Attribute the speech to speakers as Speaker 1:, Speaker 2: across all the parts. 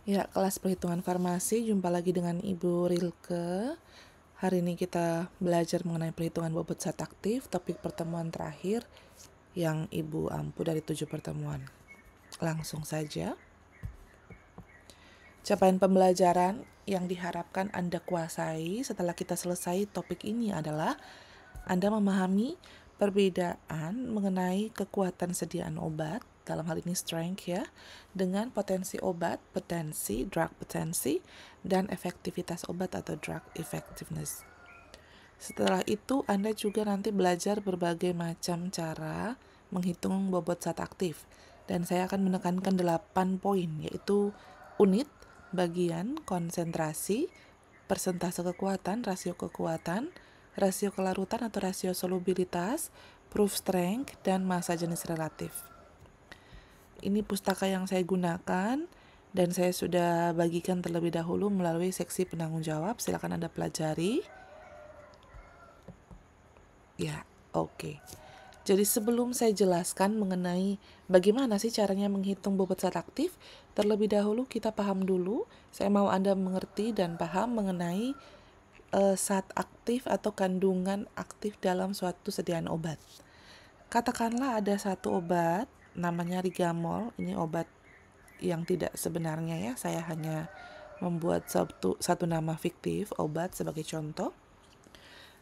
Speaker 1: Ya, kelas perhitungan farmasi, jumpa lagi dengan Ibu Rilke. Hari ini kita belajar mengenai perhitungan bobot zat aktif, topik pertemuan terakhir yang Ibu ampu dari 7 pertemuan. Langsung saja. Capaian pembelajaran yang diharapkan Anda kuasai setelah kita selesai topik ini adalah Anda memahami perbedaan mengenai kekuatan sediaan obat, dalam hal ini strength ya, dengan potensi obat, drug potensi, dan efektivitas obat atau drug effectiveness. Setelah itu Anda juga nanti belajar berbagai macam cara menghitung bobot zat aktif. Dan saya akan menekankan 8 poin, yaitu unit, bagian, konsentrasi, persentase kekuatan, rasio kelarutan atau rasio solubilitas, proof strength, dan massa jenis relatif. Ini pustaka yang saya gunakan dan saya sudah bagikan terlebih dahulu melalui seksi penanggung jawab. Silakan Anda pelajari. Ya, oke. Jadi sebelum saya jelaskan mengenai bagaimana sih caranya menghitung bobot zat aktif, terlebih dahulu kita paham dulu. Saya mau Anda mengerti dan paham mengenai zat aktif atau kandungan aktif dalam suatu sediaan obat. Katakanlah ada satu obat namanya Rigamol. Ini obat yang tidak sebenarnya ya. Saya hanya membuat satu nama fiktif obat sebagai contoh.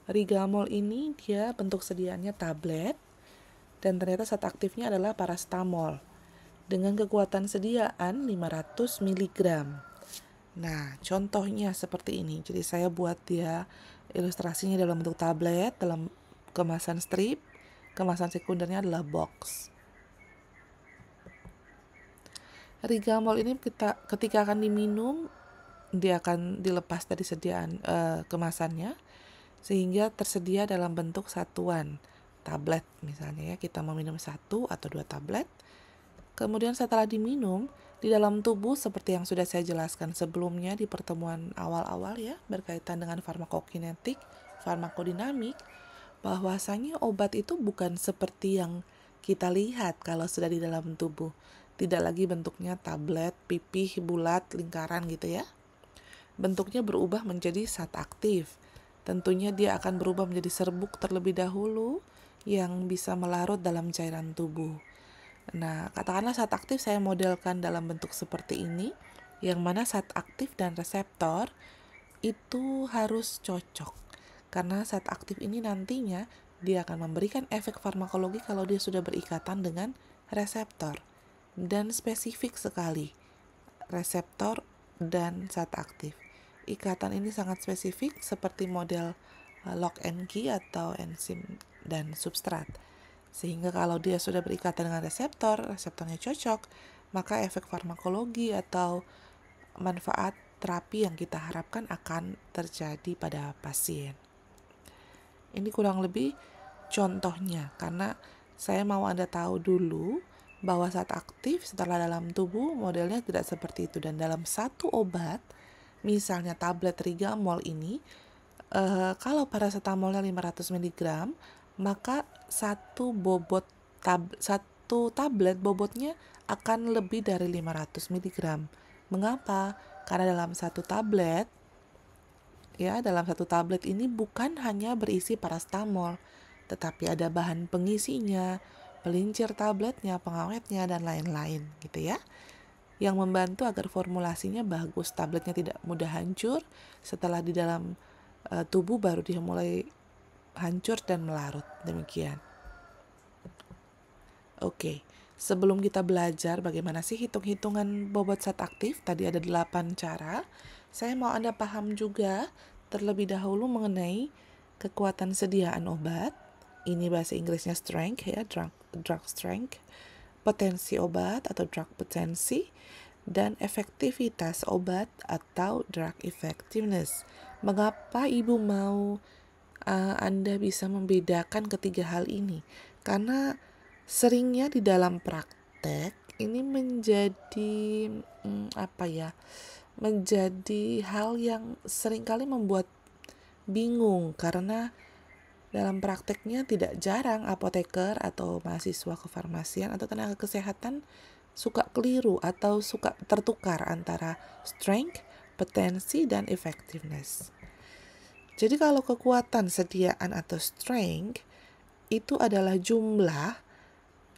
Speaker 1: Rigamol ini dia bentuk sediaannya tablet dan ternyata zat aktifnya adalah paracetamol dengan kekuatan sediaan 500 mg. Nah, contohnya seperti ini. Jadi saya buat dia ilustrasinya dalam bentuk tablet, dalam kemasan strip, kemasan sekundernya adalah box. Rigamol ini ketika akan diminum, dia akan dilepas dari sediaan kemasannya, sehingga tersedia dalam bentuk satuan tablet misalnya ya, kita mau minum 1 atau 2 tablet. Kemudian setelah diminum, di dalam tubuh seperti yang sudah saya jelaskan sebelumnya di pertemuan awal-awal ya, berkaitan dengan farmakokinetik, farmakodinamik, bahwasanya obat itu bukan seperti yang kita lihat kalau sudah di dalam tubuh. Tidak lagi bentuknya tablet, pipih, bulat, lingkaran gitu ya. Bentuknya berubah menjadi zat aktif. Tentunya dia akan berubah menjadi serbuk terlebih dahulu yang bisa melarut dalam cairan tubuh. Nah, katakanlah zat aktif saya modelkan dalam bentuk seperti ini, yang mana zat aktif dan reseptor itu harus cocok. Karena zat aktif ini nantinya dia akan memberikan efek farmakologi kalau dia sudah berikatan dengan reseptor. Dan spesifik sekali, reseptor dan zat aktif. Ikatan ini sangat spesifik seperti model lock and key atau enzim dan substrat. Sehingga kalau dia sudah berikatan dengan reseptornya cocok, maka efek farmakologi atau manfaat terapi yang kita harapkan akan terjadi pada pasien. Ini kurang lebih contohnya, karena saya mau Anda tahu dulu bahwa zat aktif setelah dalam tubuh modelnya tidak seperti itu. Dan dalam satu obat, misalnya tablet Rigamol ini, kalau paracetamolnya 500 mg, maka satu tablet bobotnya akan lebih dari 500 mg. Mengapa? Karena dalam satu tablet ini bukan hanya berisi paracetamol, tetapi ada bahan pengisinya, pelincir tabletnya, pengawetnya, dan lain-lain gitu ya, yang membantu agar formulasinya bagus, tabletnya tidak mudah hancur, setelah di dalam tubuh baru dia mulai hancur dan melarut. Demikian. Oke, sebelum kita belajar bagaimana sih hitung-hitungan bobot zat aktif, tadi ada 8 cara, saya mau Anda paham juga terlebih dahulu mengenai kekuatan sediaan obat. Ini bahasa Inggrisnya strength ya, drug strength, potensi obat atau drug potensi, dan efektivitas obat atau drug effectiveness. Mengapa Ibu mau Anda bisa membedakan ketiga hal ini? Karena seringnya di dalam praktek ini menjadi menjadi hal yang seringkali membuat bingung, karena dalam prakteknya tidak jarang apoteker atau mahasiswa kefarmasian atau tenaga kesehatan suka keliru atau suka tertukar antara strength, potensi, dan effectiveness. Jadi kalau kekuatan sediaan atau strength itu adalah jumlah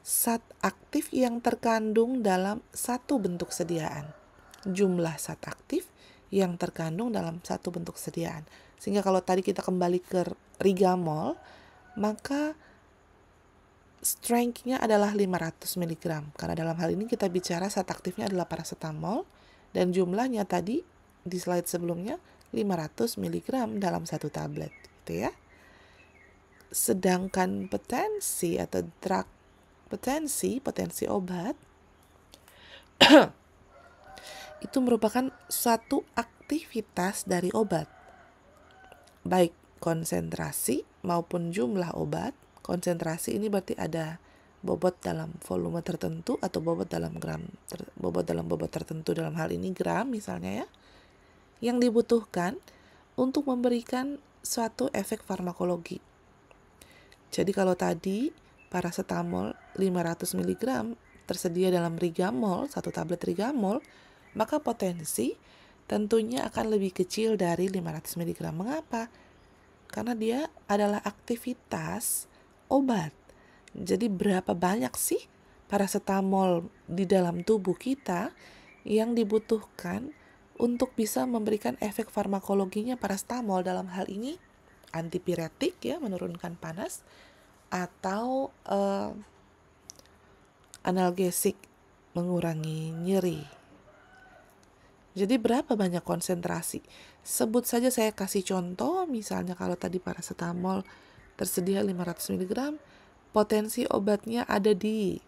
Speaker 1: zat aktif yang terkandung dalam satu bentuk sediaan. Jumlah zat aktif yang terkandung dalam satu bentuk sediaan. Sehingga kalau tadi kita kembali ke Rigamol, maka strength-nya adalah 500 mg. Karena dalam hal ini kita bicara zat aktifnya adalah paracetamol dan jumlahnya tadi di slide sebelumnya 500 mg dalam satu tablet, gitu ya. Sedangkan potensi atau drug potensi obat itu merupakan suatu aktivitas dari obat, baik konsentrasi maupun jumlah obat. Konsentrasi ini berarti ada bobot dalam volume tertentu atau bobot dalam bobot tertentu, dalam hal ini gram misalnya ya, yang dibutuhkan untuk memberikan suatu efek farmakologi. Jadi kalau tadi paracetamol 500 mg tersedia dalam Rigamol, satu tablet Rigamol, maka potensi tentunya akan lebih kecil dari 500 mg. Mengapa? Karena dia adalah aktivitas obat. Jadi berapa banyak sih paracetamol di dalam tubuh kita yang dibutuhkan untuk bisa memberikan efek farmakologinya paracetamol, dalam hal ini antipiretik ya, menurunkan panas, atau analgesik, mengurangi nyeri. Jadi berapa banyak konsentrasi? Sebut saja, saya kasih contoh, misalnya kalau tadi paracetamol tersedia 500 mg, potensi obatnya ada di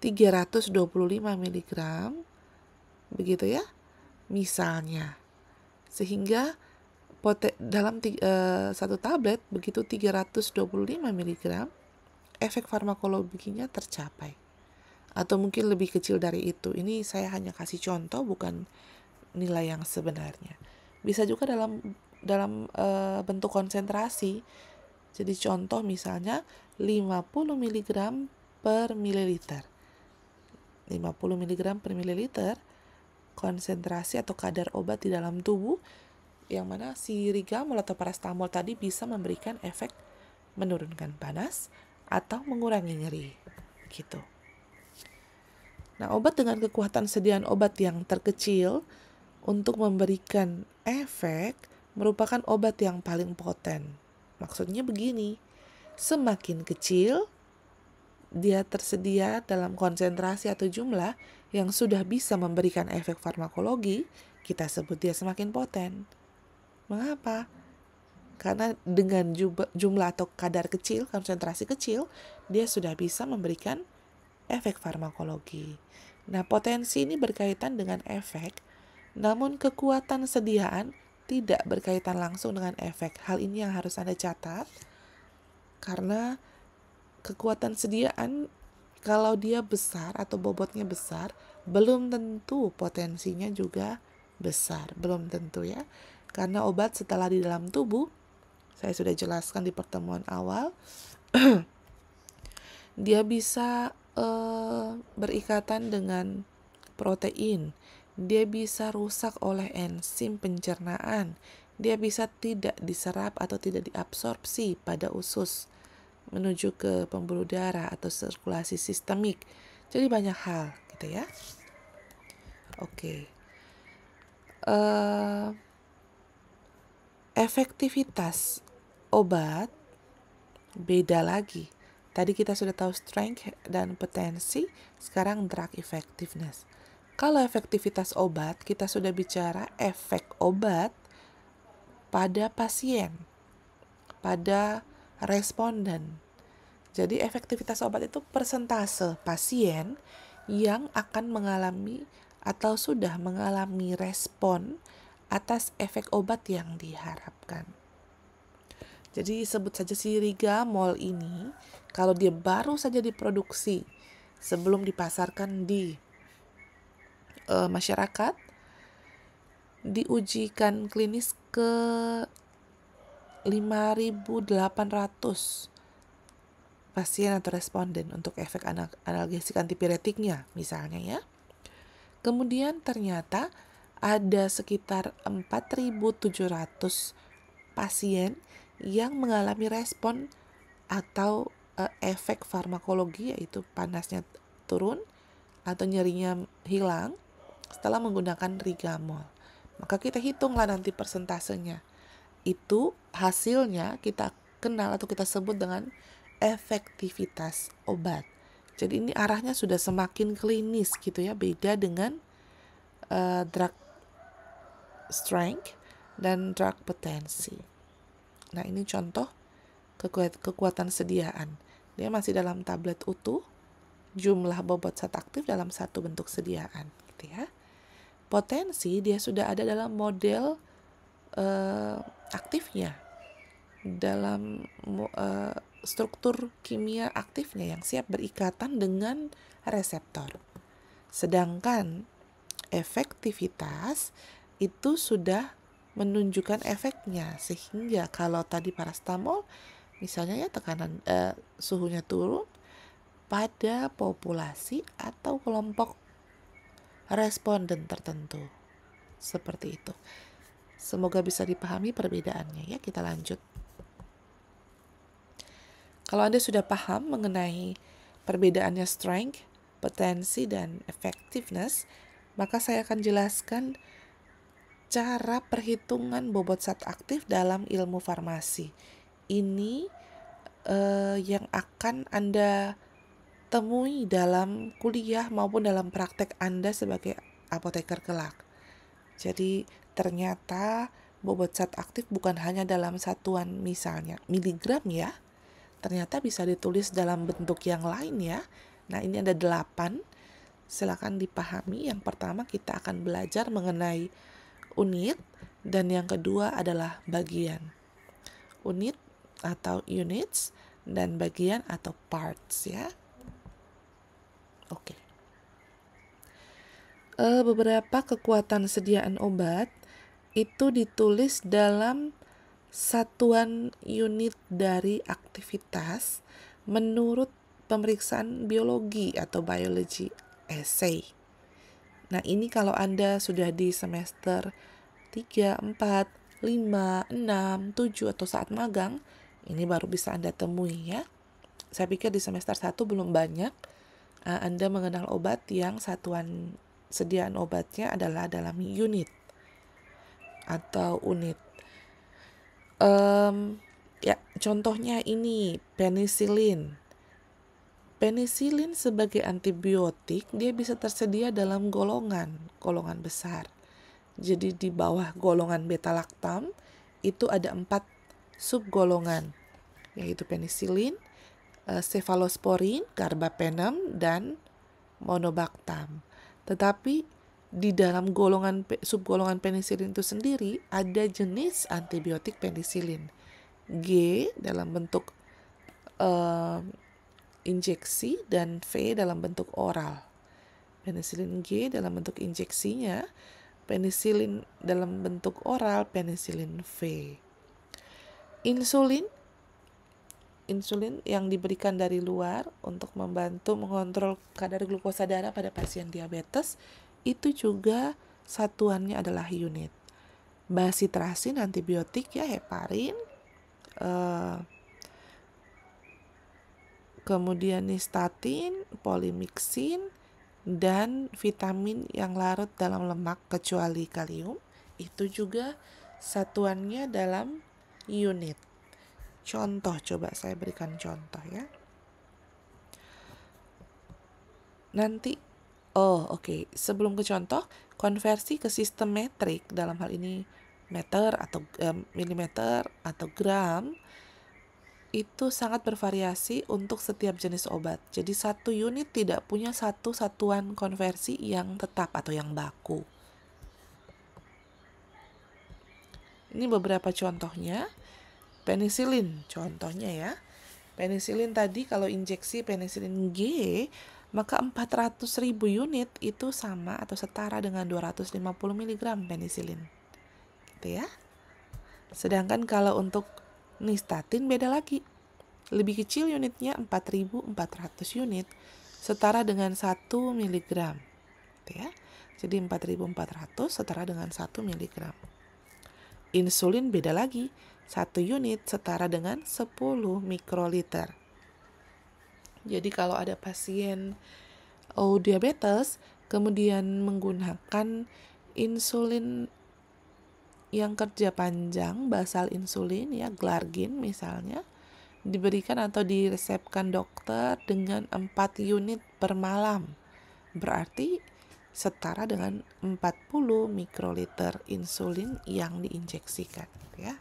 Speaker 1: 325 mg, begitu ya, misalnya. Sehingga dalam satu tablet, begitu 325 mg, efek farmakologinya tercapai. Atau mungkin lebih kecil dari itu. Ini saya hanya kasih contoh, bukan nilai yang sebenarnya. Bisa juga dalam bentuk konsentrasi. Jadi contoh misalnya 50 mg per mililiter. 50 mg per mililiter konsentrasi atau kadar obat di dalam tubuh, yang mana si Rigamol atau paracetamol tadi bisa memberikan efek menurunkan panas atau mengurangi nyeri, gitu. Nah, obat dengan kekuatan sediaan obat yang terkecil untuk memberikan efek merupakan obat yang paling poten. Maksudnya begini, semakin kecil dia tersedia dalam konsentrasi atau jumlah yang sudah bisa memberikan efek farmakologi, kita sebut dia semakin poten. Mengapa? Karena dengan jumlah atau kadar kecil, konsentrasi kecil, dia sudah bisa memberikan efek farmakologi. Nah, potensi ini berkaitan dengan efek, namun kekuatan sediaan tidak berkaitan langsung dengan efek. Hal ini yang harus Anda catat, karena kekuatan sediaan kalau dia besar atau bobotnya besar, belum tentu potensinya juga besar. Belum tentu ya. Karena obat setelah di dalam tubuh, saya sudah jelaskan di pertemuan awal, dia bisa berikatan dengan protein, dia bisa rusak oleh enzim pencernaan, dia bisa tidak diserap atau tidak diabsorpsi pada usus menuju ke pembuluh darah atau sirkulasi sistemik. Jadi banyak hal gitu ya. Oke. Efektivitas obat beda lagi. Tadi kita sudah tahu strength dan potensi, sekarang drug effectiveness. Kalau efektivitas obat, kita sudah bicara efek obat pada pasien, pada responden. Jadi efektivitas obat itu persentase pasien yang akan mengalami atau sudah mengalami respon atas efek obat yang diharapkan. Jadi sebut saja si Rigamol ini, kalau dia baru saja diproduksi sebelum dipasarkan di masyarakat, diujikan klinis ke 5.800 pasien atau responden untuk efek analgesik antipiretiknya misalnya ya. Kemudian ternyata ada sekitar 4.700 pasien yang mengalami respon atau efek farmakologi, yaitu panasnya turun atau nyerinya hilang setelah menggunakan Rigamol. Maka kita hitunglah nanti persentasenya. Itu hasilnya kita kenal atau kita sebut dengan efektivitas obat. Jadi ini arahnya sudah semakin klinis gitu ya, beda dengan drug strength dan drug potensi. Nah, ini contoh kekuatan sediaan. Dia masih dalam tablet utuh, jumlah bobot zat aktif dalam satu bentuk sediaan gitu ya. Potensi dia sudah ada dalam model aktifnya, dalam struktur kimia aktifnya yang siap berikatan dengan reseptor. Sedangkan efektivitas itu sudah menunjukkan efeknya, sehingga kalau tadi paracetamol misalnya ya tekanan suhunya turun pada populasi atau kelompok responden tertentu. Seperti itu. Semoga bisa dipahami perbedaannya ya. Kita lanjut. Kalau Anda sudah paham mengenai perbedaannya strength, potensi, dan effectiveness, maka saya akan jelaskan cara perhitungan bobot zat aktif dalam ilmu farmasi. Ini yang akan Anda temui dalam kuliah maupun dalam praktek Anda sebagai apoteker kelak. Jadi ternyata bobot zat aktif bukan hanya dalam satuan misalnya miligram ya, ternyata bisa ditulis dalam bentuk yang lain ya. Nah, ini ada 8. Silakan dipahami. Yang pertama kita akan belajar mengenai unit, dan yang kedua adalah bagian. Unit atau units dan bagian atau parts ya. Oke. Beberapa kekuatan sediaan obat itu ditulis dalam satuan unit dari aktivitas menurut pemeriksaan biologi atau biology essay. Nah, ini kalau Anda sudah di semester 3, 4, 5, 6, 7 atau saat magang, ini baru bisa Anda temui ya. Saya pikir di semester 1 belum banyak Anda mengenal obat yang satuan sediaan obatnya adalah dalam unit atau unit. Ya, contohnya ini penisilin. Penisilin sebagai antibiotik dia bisa tersedia dalam golongan besar. Jadi di bawah golongan beta-laktam itu ada 4 subgolongan, yaitu penisilin, cefalosporin, carbapenem, dan monobactam. Tetapi di dalam subgolongan penisilin itu sendiri ada jenis antibiotik penisilin G dalam bentuk injeksi dan V dalam bentuk oral. Penisilin G dalam bentuk injeksinya, penisilin dalam bentuk oral, penisilin V. Insulin yang diberikan dari luar untuk membantu mengontrol kadar glukosa darah pada pasien diabetes itu juga satuannya adalah unit. Bacitracin antibiotik ya, heparin, kemudian nystatin, polymyxin, dan vitamin yang larut dalam lemak kecuali kalium itu juga satuannya dalam unit. Contoh, coba saya berikan contoh ya. Nanti sebelum ke contoh, konversi ke sistem metrik, dalam hal ini meter atau milimeter atau gram, itu sangat bervariasi untuk setiap jenis obat. Jadi satu unit tidak punya satu satuan konversi yang tetap atau yang baku. Ini beberapa contohnya. Penisilin contohnya ya. Penisilin tadi kalau injeksi penisilin G, maka 400.000 unit itu sama atau setara dengan 250 mg penisilin. Gitu ya. Sedangkan kalau untuk nystatin beda lagi. Lebih kecil unitnya 4.400 unit, setara dengan 1 mg. Ya. Jadi 4.400 setara dengan 1 mg. Insulin beda lagi, 1 unit setara dengan 10 mikroliter. Jadi kalau ada pasien diabetes kemudian menggunakan insulin yang kerja panjang, basal insulin ya, glargin misalnya, diberikan atau diresepkan dokter dengan 4 unit per malam. Berarti setara dengan 40 mikroliter insulin yang diinjeksikan ya.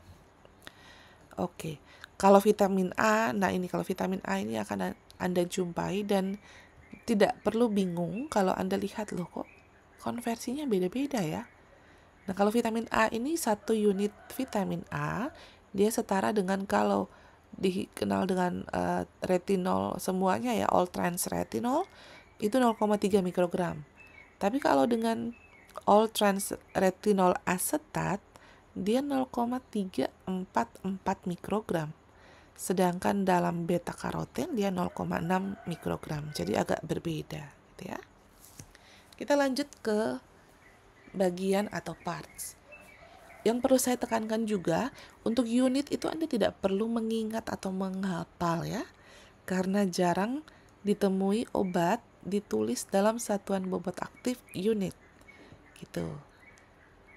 Speaker 1: Oke. Kalau vitamin A, kalau vitamin A ini akan Anda jumpai dan tidak perlu bingung kalau Anda lihat loh kok konversinya beda-beda ya. Nah, kalau vitamin A ini 1 unit vitamin A dia setara dengan, kalau dikenal dengan retinol semuanya ya, all trans retinol itu 0,3 mikrogram. Tapi kalau dengan all trans retinol asetat dia 0,344 mikrogram. Sedangkan dalam beta karoten dia 0,6 mikrogram. Jadi agak berbeda gitu ya. Kita lanjut ke bagian atau parts. Yang perlu saya tekankan juga, untuk unit itu Anda tidak perlu mengingat atau menghafal ya, karena jarang ditemui obat ditulis dalam satuan bobot aktif unit gitu.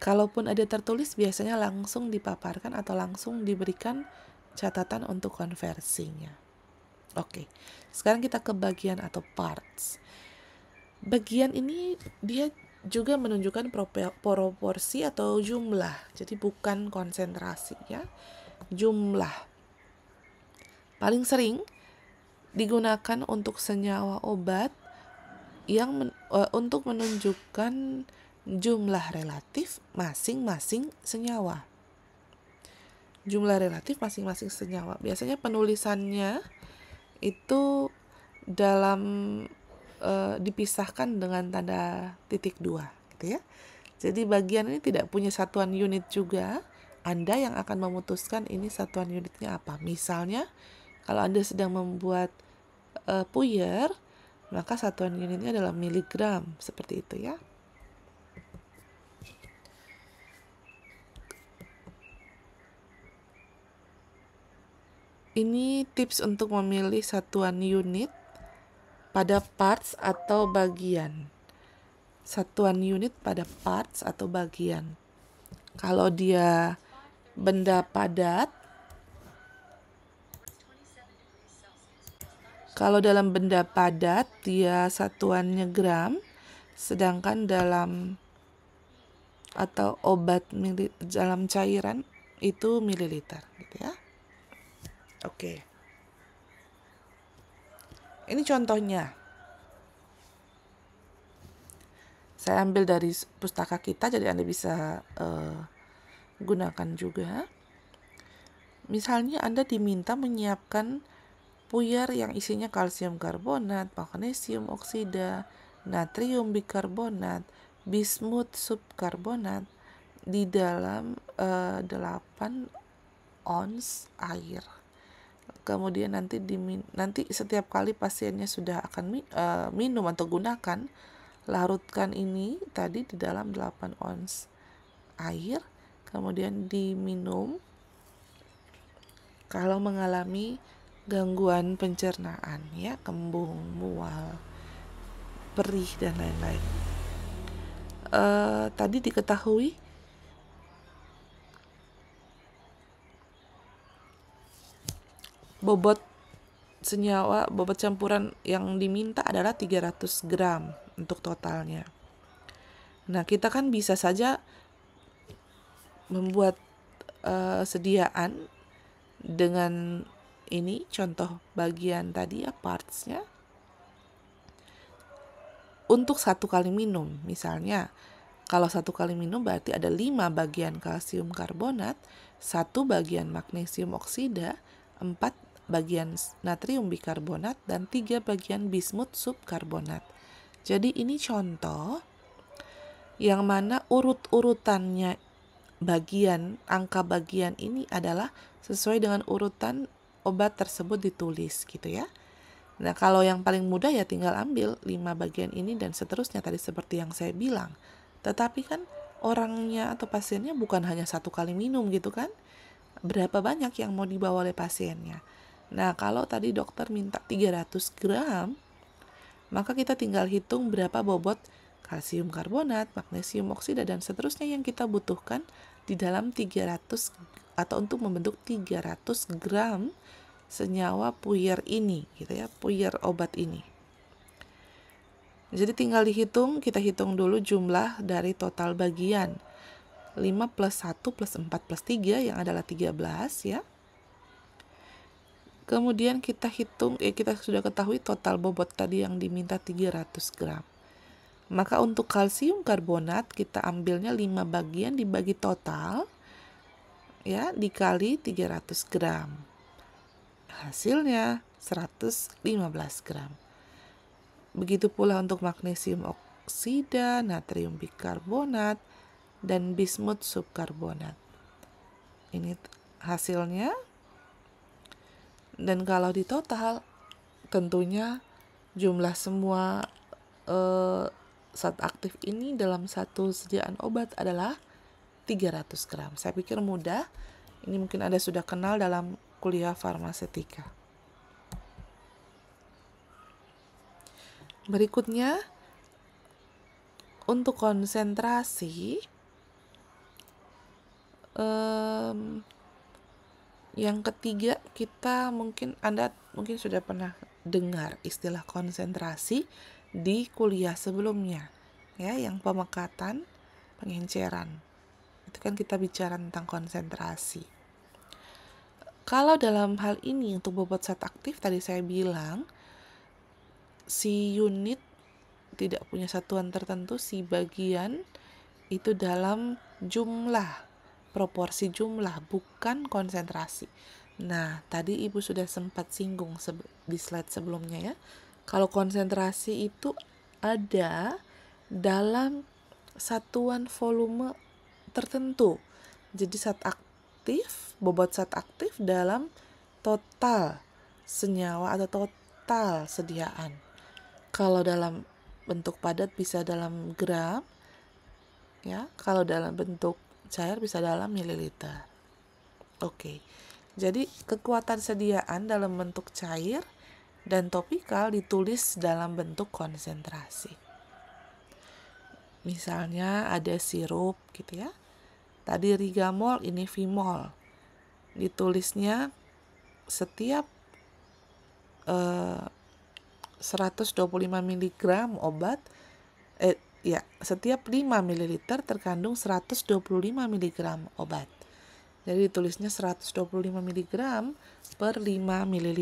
Speaker 1: Kalaupun ada tertulis biasanya langsung dipaparkan atau langsung diberikan catatan untuk konversinya. Oke, sekarang kita ke bagian atau parts. Bagian ini dia juga menunjukkan proporsi atau jumlah, jadi bukan konsentrasi ya, jumlah. Paling sering digunakan untuk senyawa obat yang untuk menunjukkan jumlah relatif masing-masing senyawa. Jumlah relatif masing-masing senyawa. Biasanya penulisannya itu dalam dipisahkan dengan tanda titik 2 gitu ya. Jadi bagian ini tidak punya satuan unit juga. Anda yang akan memutuskan ini satuan unitnya apa. Misalnya kalau Anda sedang membuat puyer, maka satuan unitnya adalah miligram, seperti itu ya. Ini tips untuk memilih satuan unit pada parts atau bagian. Satuan unit pada parts atau bagian. Kalau dia benda padat, kalau dalam benda padat dia satuannya gram, sedangkan dalam atau obat dalam cairan itu mililiter gitu ya. Oke. Ini contohnya. Saya ambil dari pustaka kita, jadi Anda bisa gunakan juga. Misalnya Anda diminta menyiapkan puyer yang isinya kalsium karbonat, magnesium oksida, natrium bikarbonat, bismut subkarbonat di dalam 8 ons air. Kemudian nanti setiap kali pasiennya sudah akan minum atau gunakan, larutkan ini tadi di dalam 8 ons air, kemudian diminum kalau mengalami gangguan pencernaan ya, kembung, mual, perih dan lain-lain. Tadi diketahui bobot senyawa, bobot campuran yang diminta adalah 300 gram untuk totalnya. Nah, kita kan bisa saja membuat sediaan dengan ini contoh bagian tadi ya, partsnya. Untuk 1 kali minum, misalnya kalau 1 kali minum berarti ada 5 bagian kalsium karbonat, 1 bagian magnesium oksida, 4 bagian natrium bikarbonat, dan 3 bagian bismut subkarbonat. Jadi ini contoh yang mana urut-urutannya angka bagian ini adalah sesuai dengan urutan obat tersebut ditulis gitu ya. Nah, kalau yang paling mudah ya tinggal ambil 5 bagian ini dan seterusnya tadi seperti yang saya bilang. Tetapi kan orangnya atau pasiennya bukan hanya 1 kali minum gitu kan. Berapa banyak yang mau dibawa oleh pasiennya. Nah, kalau tadi dokter minta 300 gram, maka kita tinggal hitung berapa bobot kalsium karbonat, magnesium oksida, dan seterusnya yang kita butuhkan di dalam 300 atau untuk membentuk 300 gram senyawa puyer ini gitu ya, puyer obat ini. Jadi tinggal dihitung, kita hitung dulu jumlah dari total bagian 5 plus 1 plus 4 plus 3 yang adalah 13 ya. Kemudian kita hitung, kita sudah ketahui total bobot tadi yang diminta 300 gram. Maka untuk kalsium karbonat kita ambilnya 5 bagian dibagi total ya, dikali 300 gram. Hasilnya 115 gram. Begitu pula untuk magnesium oksida, natrium bikarbonat, dan bismut subkarbonat. Ini hasilnya. Dan kalau di total tentunya jumlah semua zat aktif ini dalam satu sediaan obat adalah 300 gram. Saya pikir mudah. Ini mungkin Anda sudah kenal dalam kuliah farmasetika. Berikutnya, untuk konsentrasi, yang ketiga kita Anda mungkin sudah pernah dengar istilah konsentrasi di kuliah sebelumnya, ya, yang pemekatan, pengenceran. Itu kan kita bicara tentang konsentrasi. Kalau dalam hal ini untuk bobot zat aktif tadi saya bilang si unit tidak punya satuan tertentu, si bagian itu dalam jumlah, proporsi jumlah, bukan konsentrasi. Nah, tadi Ibu sudah sempat singgung di slide sebelumnya ya. Kalau konsentrasi itu ada dalam satuan volume tertentu. Jadi bobot zat aktif dalam total senyawa atau total sediaan. Kalau dalam bentuk padat bisa dalam gram, ya. Kalau dalam bentuk cair bisa dalam mililiter. Oke. Jadi kekuatan sediaan dalam bentuk cair dan topikal ditulis dalam bentuk konsentrasi. Misalnya ada sirup gitu ya. Tadi Rigamol, ini Vimol. Ditulisnya setiap 125 mg obat setiap 5 ml terkandung 125 mg obat. Jadi ditulisnya 125 mg per 5 ml.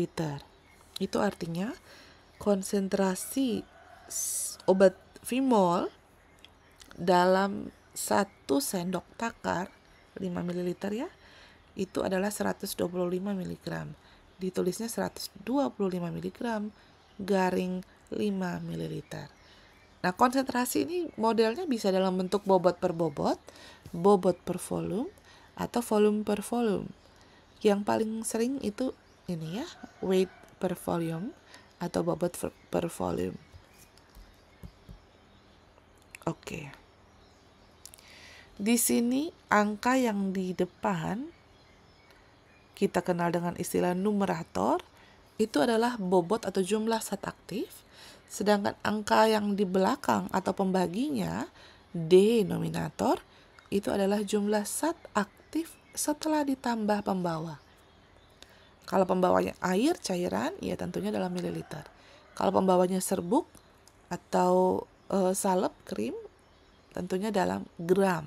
Speaker 1: Itu artinya konsentrasi obat Vimol dalam 1 sendok takar 5 ml ya, itu adalah 125 mg. Ditulisnya 125 mg garing 5 ml. Nah, konsentrasi ini modelnya bisa dalam bentuk bobot per bobot per volume, atau volume per volume. Yang paling sering itu ini ya, weight per volume atau bobot per volume. Oke. Di sini angka yang di depan kita kenal dengan istilah numerator, itu adalah bobot atau jumlah zat aktif, sedangkan angka yang di belakang atau pembaginya, denominator, itu adalah jumlah zat aktif setelah ditambah pembawa. Kalau pembawanya air, cairan, ya tentunya dalam mililiter. Kalau pembawanya serbuk atau salep, krim, tentunya dalam gram.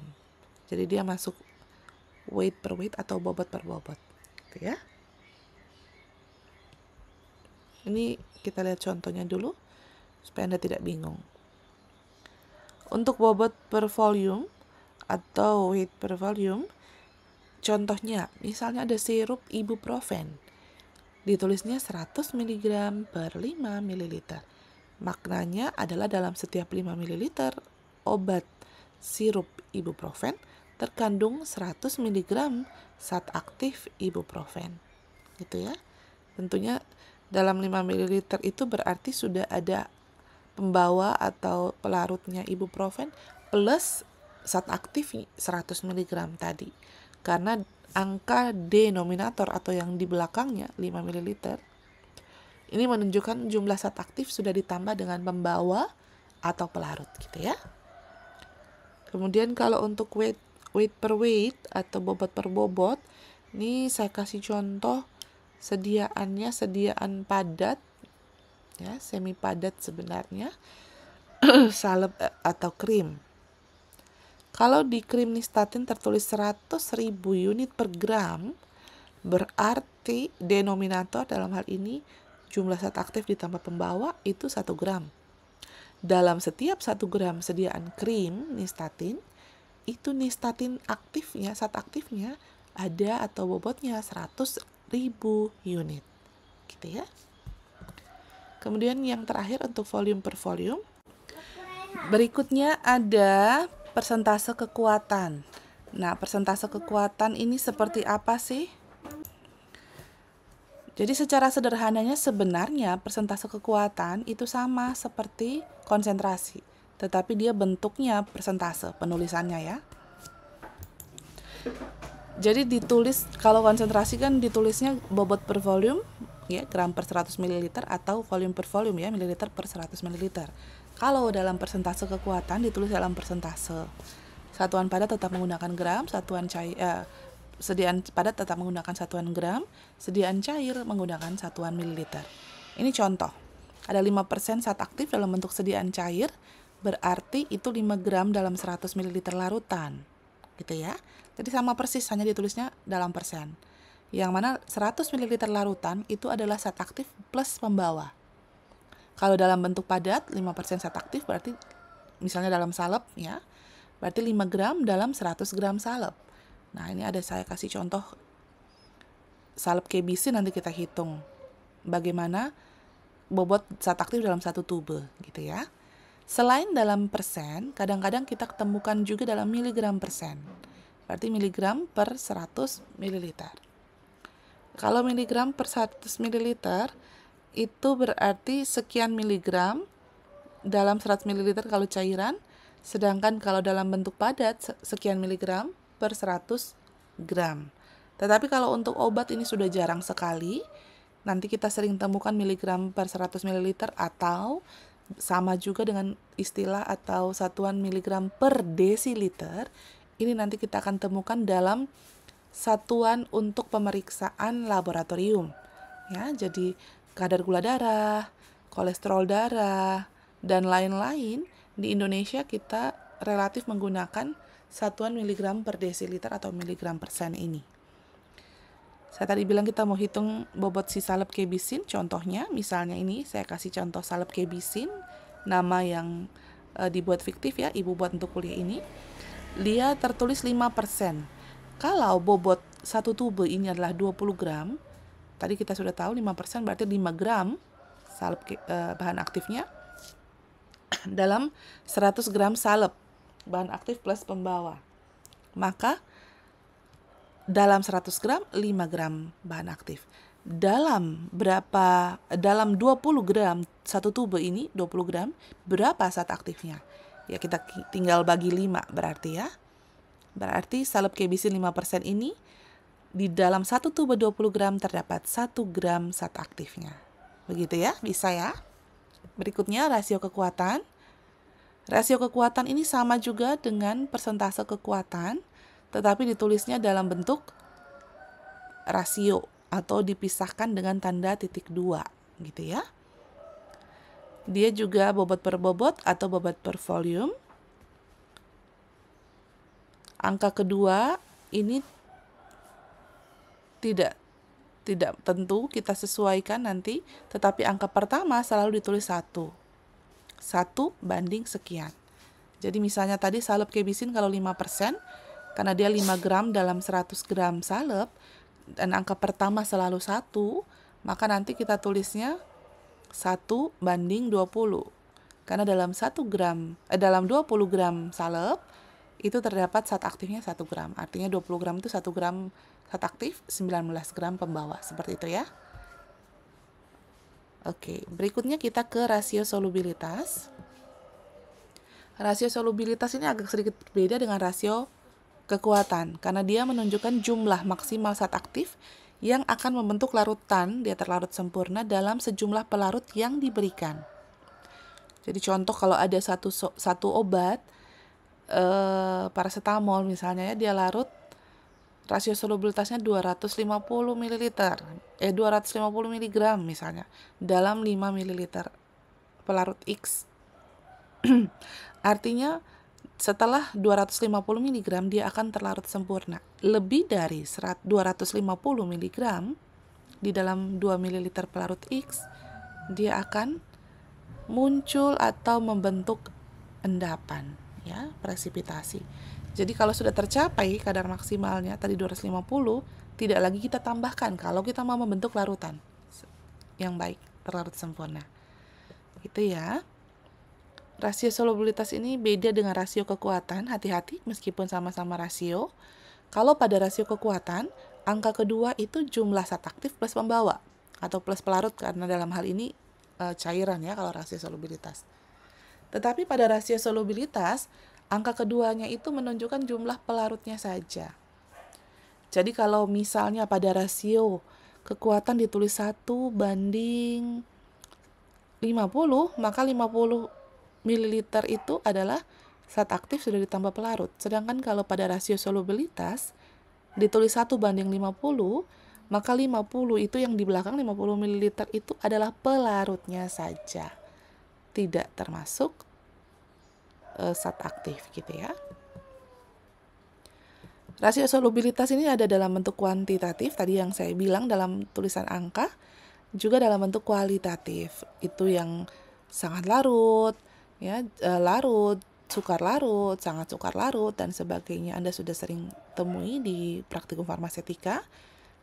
Speaker 1: Jadi dia masuk weight per weight atau bobot per bobot. Gitu ya. Ini kita lihat contohnya dulu supaya Anda tidak bingung. Untuk bobot per volume atau weight per volume, contohnya misalnya ada sirup ibuprofen. Ditulisnya 100 mg per 5 ml. Maknanya adalah dalam setiap 5 ml obat sirup ibuprofen terkandung 100 mg zat aktif ibuprofen. Gitu ya. Tentunya dalam 5 ml itu berarti sudah ada pembawa atau pelarutnya ibuprofen plus zat aktif 100 mg tadi. Karena angka denominator atau yang di belakangnya 5 ml ini menunjukkan jumlah zat aktif sudah ditambah dengan pembawa atau pelarut gitu ya. Kemudian kalau untuk weight per weight atau bobot per bobot, ini saya kasih contoh sediaannya, sediaan padat ya, semi padat sebenarnya salep atau krim. Kalau di krim nystatin tertulis 100.000 unit per gram, berarti denominator dalam hal ini jumlah zat aktif ditambah pembawa itu 1 gram. Dalam setiap 1 gram sediaan krim nystatin, itu nystatin aktifnya, zat aktifnya ada atau bobotnya 100.000 unit. Gitu ya. Kemudian yang terakhir untuk volume per volume. Berikutnya ada persentase kekuatan. Nah, persentase kekuatan ini seperti apa sih? Jadi secara sederhananya sebenarnya persentase kekuatan itu sama seperti konsentrasi, tetapi dia bentuknya persentase penulisannya ya. Jadi ditulis, kalau konsentrasi kan ditulisnya bobot per volume ya, gram per 100 ml atau volume per volume ya, mililiter per 100 ml. Kalau dalam persentase kekuatan ditulis dalam persentase. Satuan padat tetap menggunakan gram, satuan cair sediaan padat tetap menggunakan satuan gram, sediaan cair menggunakan satuan mililiter. Ini contoh. Ada 5% zat aktif dalam bentuk sediaan cair, berarti itu 5 gram dalam 100 ml larutan. Gitu ya. Jadi sama persis, hanya ditulisnya dalam persen. Yang mana 100 ml larutan itu adalah zat aktif plus pembawa. Kalau dalam bentuk padat, 5% zat aktif berarti misalnya dalam salep ya, berarti 5 gram dalam 100 gram salep. Nah, ini ada saya kasih contoh salep KBC, nanti kita hitung bagaimana bobot zat aktif dalam satu tube gitu ya. Selain dalam persen, kadang-kadang kita ketemukan juga dalam miligram persen. Berarti miligram per 100 ml. Kalau miligram per 100 ml itu berarti sekian miligram dalam 100 ml kalau cairan, sedangkan kalau dalam bentuk padat sekian miligram per 100 gram. Tetapi kalau untuk obat ini sudah jarang sekali. Nanti kita sering temukan miligram per 100 ml atau sama juga dengan istilah atau satuan miligram per desiliter. Ini nanti kita akan temukan dalam satuan untuk pemeriksaan laboratorium. Ya, jadi kadar gula darah, kolesterol darah, dan lain-lain. Di Indonesia kita relatif menggunakan satuan miligram per desiliter atau miligram persen ini. Saya tadi bilang kita mau hitung bobot si salep kebisin, contohnya misalnya ini saya kasih contoh salep kebisin, nama yang dibuat fiktif ya, ibu buat untuk kuliah ini. Dia tertulis 5%. Kalau bobot satu tube ini adalah 20 gram, tadi kita sudah tahu 5% berarti 5 gram salep bahan aktifnya dalam 100 gram salep bahan aktif plus pembawa. Maka dalam 100 gram 5 gram bahan aktif. Dalam 20 gram satu tube ini 20 gram berapa zat aktifnya? Ya kita tinggal bagi 5 berarti ya. Berarti salep kebisin 5% ini di dalam satu tube 20 gram terdapat 1 gram zat aktifnya. Begitu ya, bisa ya. Berikutnya rasio kekuatan. Rasio kekuatan ini sama juga dengan persentase kekuatan, tetapi ditulisnya dalam bentuk rasio atau dipisahkan dengan tanda titik 2, gitu ya. Dia juga bobot per bobot atau bobot per volume. Angka kedua ini tidak tentu, kita sesuaikan nanti, tetapi angka pertama selalu ditulis 1 banding sekian. Jadi misalnya tadi salep kebisin kalau 5%, karena dia 5 gram dalam 100 gram salep, dan angka pertama selalu 1, maka nanti kita tulisnya 1 banding 20. Karena dalam 20 gram salep, itu terdapat zat aktifnya 1 gram. Artinya 20 gram itu 1 gram zat aktif, 19 gram pembawa. Seperti itu ya. Oke, berikutnya kita ke rasio solubilitas. Rasio solubilitas ini agak sedikit berbeda dengan rasio kekuatan, karena dia menunjukkan jumlah maksimal zat aktif yang akan membentuk larutan di atas larut sempurna dalam sejumlah pelarut yang diberikan. Jadi contoh kalau ada satu obat, paracetamol misalnya ya, dia larut rasio solubilitasnya 250 ml, 250 mg misalnya, dalam 5 ml pelarut X. Artinya setelah 250 mg dia akan terlarut sempurna. Lebih dari 250 mg di dalam 2 ml pelarut X, dia akan muncul atau membentuk endapan, ya, presipitasi. Jadi kalau sudah tercapai kadar maksimalnya tadi 250, tidak lagi kita tambahkan kalau kita mau membentuk larutan yang baik, terlarut sempurna. Gitu ya. Rasio solubilitas ini beda dengan rasio kekuatan, hati-hati meskipun sama-sama rasio. Kalau pada rasio kekuatan, angka kedua itu jumlah zat aktif plus pembawa atau plus pelarut, karena dalam hal ini cairan ya kalau rasio solubilitas. Tetapi pada rasio solubilitas, angka keduanya itu menunjukkan jumlah pelarutnya saja. Jadi kalau misalnya pada rasio kekuatan ditulis 1:50, maka 50 ml itu adalah zat aktif sudah ditambah pelarut. Sedangkan kalau pada rasio solubilitas ditulis 1:50, maka 50 itu yang di belakang 50 ml itu adalah pelarutnya saja, tidak termasuk zat aktif gitu ya. Rasio solubilitas ini ada dalam bentuk kuantitatif, tadi yang saya bilang dalam tulisan angka, juga dalam bentuk kualitatif, itu yang sangat larut, ya, larut, sukar larut, sangat sukar larut, dan sebagainya. Anda sudah sering temui di praktikum farmasetika,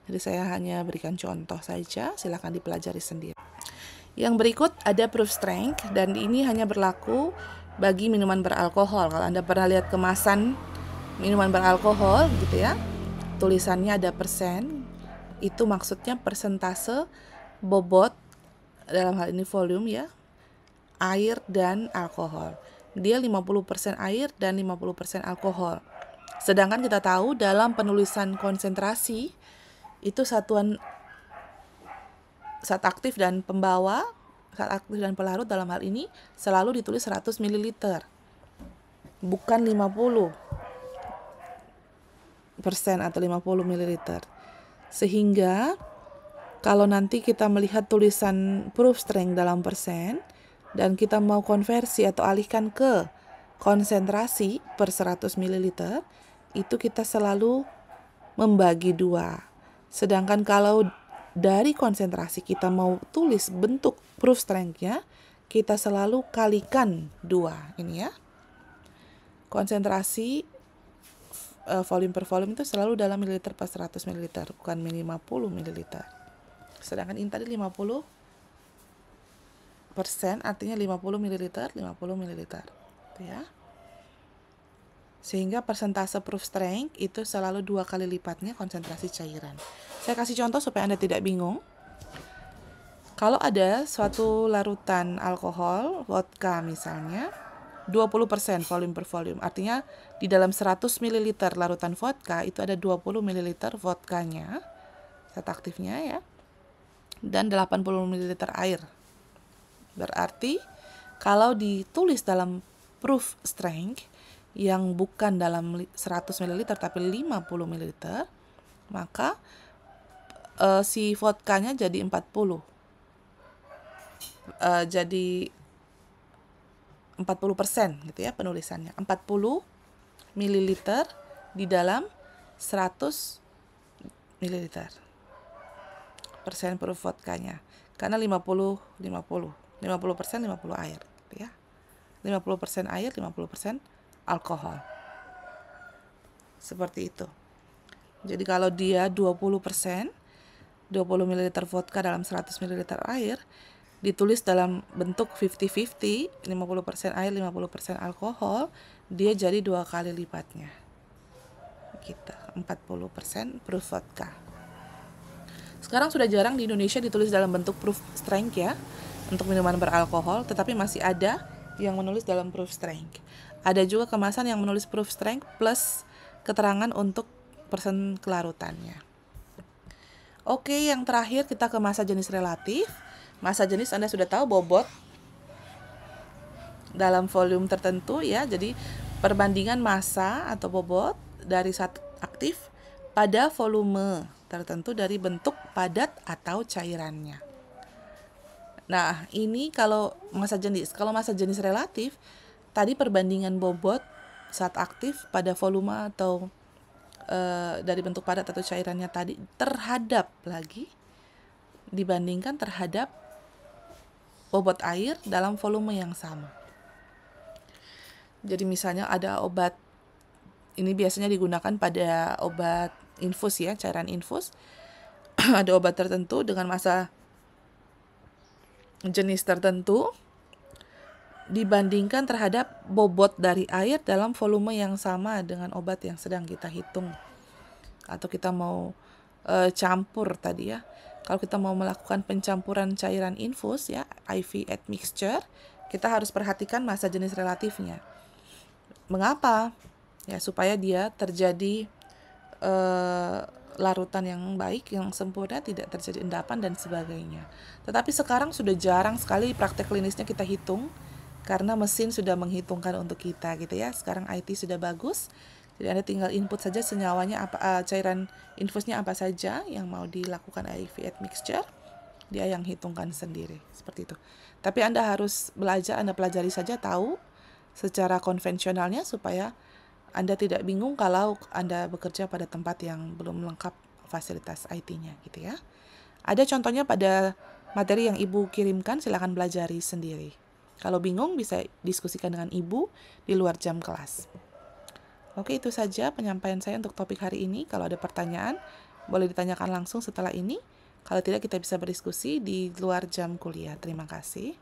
Speaker 1: jadi saya hanya berikan contoh saja, silakan dipelajari sendiri. Yang berikut ada proof strength, dan ini hanya berlaku bagi minuman beralkohol. Kalau Anda pernah lihat kemasan minuman beralkohol gitu ya, tulisannya ada persen, itu maksudnya persentase bobot, dalam hal ini volume ya, air dan alkohol. Dia 50% air dan 50% alkohol. Sedangkan kita tahu dalam penulisan konsentrasi itu satuan zat aktif dan pembawa, zat aktif dan pelarut dalam hal ini selalu ditulis 100 ml, bukan 50% atau 50 ml. Sehingga kalau nanti kita melihat tulisan proof strength dalam persen dan kita mau konversi atau alihkan ke konsentrasi per 100 ml, itu kita selalu membagi 2. Sedangkan kalau dari konsentrasi kita mau tulis bentuk proof strength-nya, kita selalu kalikan 2 ini ya. Konsentrasi volume per volume itu selalu dalam mililiter per 100 ml, bukan 50 ml. Sedangkan ini tadi 50%, artinya 50 ml, 50 ml. Ya. Sehingga persentase proof strength itu selalu 2 kali lipatnya konsentrasi cairan. Saya kasih contoh supaya Anda tidak bingung. Kalau ada suatu larutan alkohol, vodka misalnya, 20% volume per volume. Artinya di dalam 100 ml larutan vodka itu ada 20 ml vodkanya, zat aktifnya ya, dan 80 ml air. Berarti kalau ditulis dalam proof strength yang bukan dalam 100 ml tapi 50 ml, maka si vodkanya jadi 40. Jadi 40% gitu ya penulisannya. 40 ml di dalam 100 ml. Persen proof vodkanya. Karena 50%, 50% air gitu ya. 50% air, 50% alkohol. Seperti itu. Jadi kalau dia 20%, 20 ml vodka dalam 100 ml air, ditulis dalam bentuk 50-50, 50% air, 50% alkohol, dia jadi 2 kali lipatnya. Gitu, 40% proof vodka. Sekarang sudah jarang di Indonesia ditulis dalam bentuk proof strength ya, untuk minuman beralkohol, tetapi masih ada yang menulis dalam proof strength. Ada juga kemasan yang menulis proof strength plus keterangan untuk persen kelarutannya. Oke, yang terakhir kita ke masa jenis relatif. Masa jenis Anda sudah tahu bobot dalam volume tertentu ya. Jadi perbandingan massa atau bobot dari zat aktif pada volume tertentu dari bentuk padat atau cairannya. Nah, ini kalau masa jenis. Kalau masa jenis relatif, tadi perbandingan bobot zat aktif pada volume atau dari bentuk padat atau cairannya tadi terhadap lagi dibandingkan terhadap bobot air dalam volume yang sama. Jadi misalnya ada obat, ini biasanya digunakan pada obat infus ya, cairan infus. Ada obat tertentu dengan massa jenis tertentu dibandingkan terhadap bobot dari air dalam volume yang sama dengan obat yang sedang kita hitung. Atau kita mau campur tadi ya. Kalau kita mau melakukan pencampuran cairan infus ya, IV admixture, kita harus perhatikan massa jenis relatifnya. Mengapa? Ya, supaya dia terjadi larutan yang baik, yang sempurna, tidak terjadi endapan dan sebagainya. Tetapi sekarang sudah jarang sekali praktek klinisnya kita hitung, karena mesin sudah menghitungkan untuk kita gitu ya. Sekarang IT sudah bagus, jadi Anda tinggal input saja senyawanya apa, cairan infusnya apa saja yang mau dilakukan IV admixture, dia yang hitungkan sendiri seperti itu. Tapi Anda harus belajar, Anda pelajari saja, tahu secara konvensionalnya supaya Anda tidak bingung kalau Anda bekerja pada tempat yang belum lengkap fasilitas IT-nya gitu ya. Ada contohnya pada materi yang Ibu kirimkan, silakan pelajari sendiri. Kalau bingung bisa diskusikan dengan Ibu di luar jam kelas. Oke, itu saja penyampaian saya untuk topik hari ini. Kalau ada pertanyaan, boleh ditanyakan langsung setelah ini. Kalau tidak, kita bisa berdiskusi di luar jam kuliah. Terima kasih.